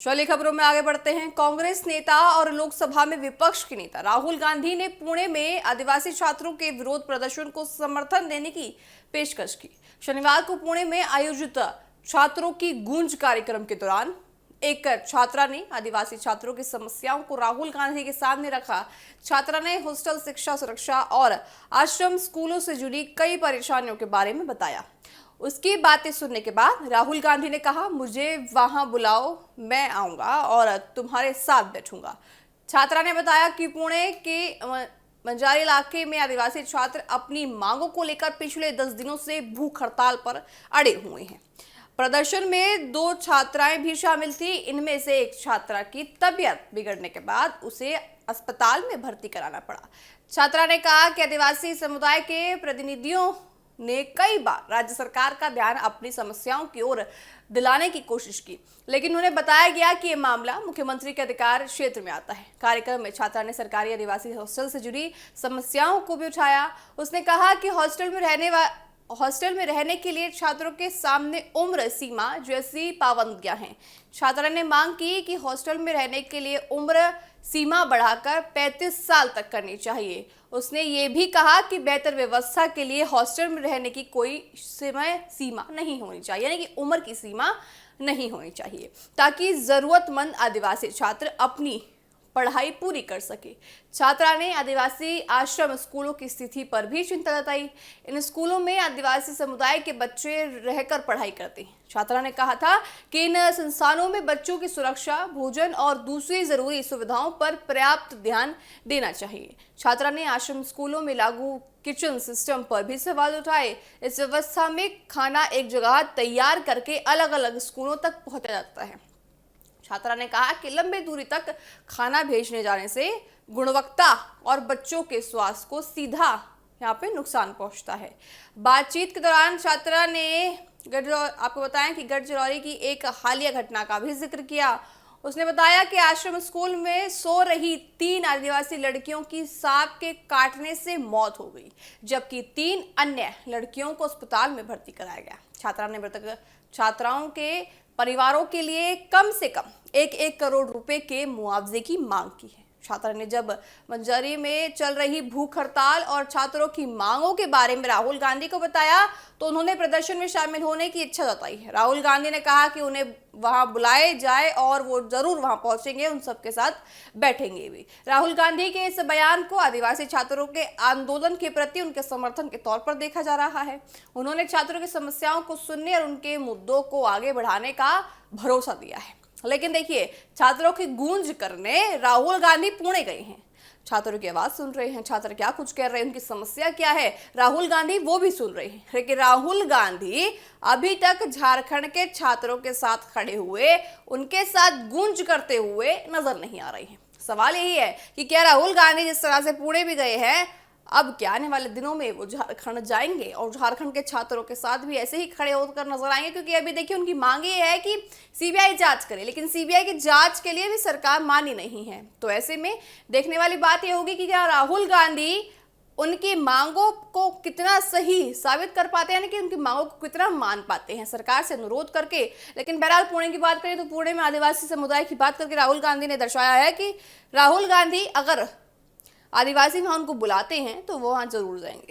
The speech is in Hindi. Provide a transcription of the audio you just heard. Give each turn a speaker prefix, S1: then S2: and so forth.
S1: चलिए खबरों में आगे बढ़ते हैं। कांग्रेस नेता और लोकसभा में विपक्ष के नेता राहुल गांधी ने पुणे में आदिवासी छात्रों के विरोध प्रदर्शन को समर्थन देने की पेशकश की। शनिवार को पुणे में आयोजित छात्रों की गूंज कार्यक्रम के दौरान एक छात्रा ने आदिवासी छात्रों की समस्याओं को राहुल गांधी के सामने रखा। छात्रा ने हॉस्टल शिक्षा सुरक्षा और आश्रम स्कूलों से जुड़ी कई परेशानियों के बारे में बताया। उसकी बातें सुनने के बाद राहुल गांधी ने कहा, मुझे वहां बुलाओ, मैं आऊंगा और तुम्हारे साथ बैठूंगा। छात्रा ने बताया कि पुणे के बंजारी इलाके में आदिवासी छात्र अपनी मांगों को लेकर पिछले 10 दिनों से भूख हड़ताल पर अड़े हुए हैं। प्रदर्शन में 2 छात्राएं भी शामिल थी। इनमें से एक छात्रा की तबीयत बिगड़ने के बाद उसे अस्पताल में भर्ती कराना पड़ा। छात्रा ने कहा कि आदिवासी समुदाय के प्रतिनिधियों ने कई बार राज्य सरकार का ध्यान अपनी समस्याओं की ओर दिलाने की कोशिश की, लेकिन उन्हें बताया गया कि यह मामला मुख्यमंत्री के अधिकार क्षेत्र में आता है। कार्यक्रम में छात्रा ने सरकारी आदिवासी हॉस्टल से जुड़ी समस्याओं को भी उठाया। उसने कहा कि हॉस्टल में रहने के लिए छात्रों के सामने उम्र सीमा जैसी पाबंदियां हैं। छात्रा ने मांग की कि हॉस्टल में रहने के लिए उम्र सीमा बढ़ाकर 35 साल तक करनी चाहिए। उसने ये भी कहा कि बेहतर व्यवस्था के लिए हॉस्टल में रहने की कोई समय सीमा नहीं होनी चाहिए, यानी कि उम्र की सीमा नहीं होनी चाहिए, ताकि जरूरतमंद आदिवासी छात्र अपनी पढ़ाई पूरी कर सके। छात्रा ने आदिवासी आश्रम स्कूलों की स्थिति पर भी चिंता जताई। इन स्कूलों में आदिवासी समुदाय के बच्चे रहकर पढ़ाई करते हैं। छात्रा ने कहा था कि इन संस्थानों में बच्चों की सुरक्षा, भोजन और दूसरी जरूरी सुविधाओं पर पर्याप्त ध्यान देना चाहिए। छात्रा ने आश्रम स्कूलों में लागू किचन सिस्टम पर भी सवाल उठाए। इस व्यवस्था में खाना एक जगह तैयार करके अलग अलग स्कूलों तक पहुंचाया जाता है। छात्रा ने कहा कि लंबी दूरी तक खाना भेजने जाने से गुणवत्ता और बच्चों के स्वास्थ्य को सीधा यहाँ पे नुकसान पहुंचता है। बातचीत के दौरान छात्रा ने आपको बताया कि गढ़चिरौली की एक हालिया घटना का भी जिक्र किया। उसने बताया कि आश्रम स्कूल में सो रही 3 आदिवासी लड़कियों की सांप के काटने से मौत हो गई, जबकि 3 अन्य लड़कियों को अस्पताल में भर्ती कराया गया। छात्रा ने मृतक छात्राओं के परिवारों के लिए कम से कम 1-1 करोड़ रुपए के मुआवजे की मांग की है। छात्रा ने जब बंजारी में चल रही भूख हड़ताल और छात्रों की मांगों के बारे में राहुल गांधी को बताया तो उन्होंने प्रदर्शन में शामिल होने की इच्छा जताई है। राहुल गांधी ने कहा कि उन्हें वहां बुलाए जाए और वो जरूर वहां पहुंचेंगे, उन सबके साथ बैठेंगे भी। राहुल गांधी के इस बयान को आदिवासी छात्रों के आंदोलन के प्रति उनके समर्थन के तौर पर देखा जा रहा है। उन्होंने छात्रों की समस्याओं को सुनने और उनके मुद्दों को आगे बढ़ाने का भरोसा दिया है। लेकिन देखिए, छात्रों की गूंज करने राहुल गांधी पुणे गए हैं, छात्रों की आवाज सुन रहे हैं। छात्र क्या कुछ कह रहे हैं, उनकी समस्या क्या है, राहुल गांधी वो भी सुन रहे हैं। लेकिन राहुल गांधी अभी तक झारखंड के छात्रों के साथ खड़े हुए, उनके साथ गूंज करते हुए नजर नहीं आ रहे हैं। सवाल यही है कि क्या राहुल गांधी जिस तरह से पुणे भी गए हैं, अब क्या आने वाले दिनों में वो झारखंड जाएंगे और झारखंड के छात्रों के साथ भी ऐसे ही खड़े होकर नजर आएंगे? क्योंकि अभी देखिए, उनकी मांग ये है कि सीबीआई जांच करे, लेकिन सीबीआई की जांच के लिए भी सरकार मानी नहीं है। तो ऐसे में देखने वाली बात ये होगी कि क्या राहुल गांधी उनकी मांगों को कितना सही साबित कर पाते हैं, यानी कि उनकी मांगों को कितना मान पाते हैं सरकार से अनुरोध करके। लेकिन बहरहाल पुणे की बात करें तो पुणे में आदिवासी समुदाय की बात करके राहुल गांधी ने दर्शाया है कि राहुल गांधी अगर आदिवासी वहां उनको बुलाते हैं तो वो वहां जरूर जाएंगे।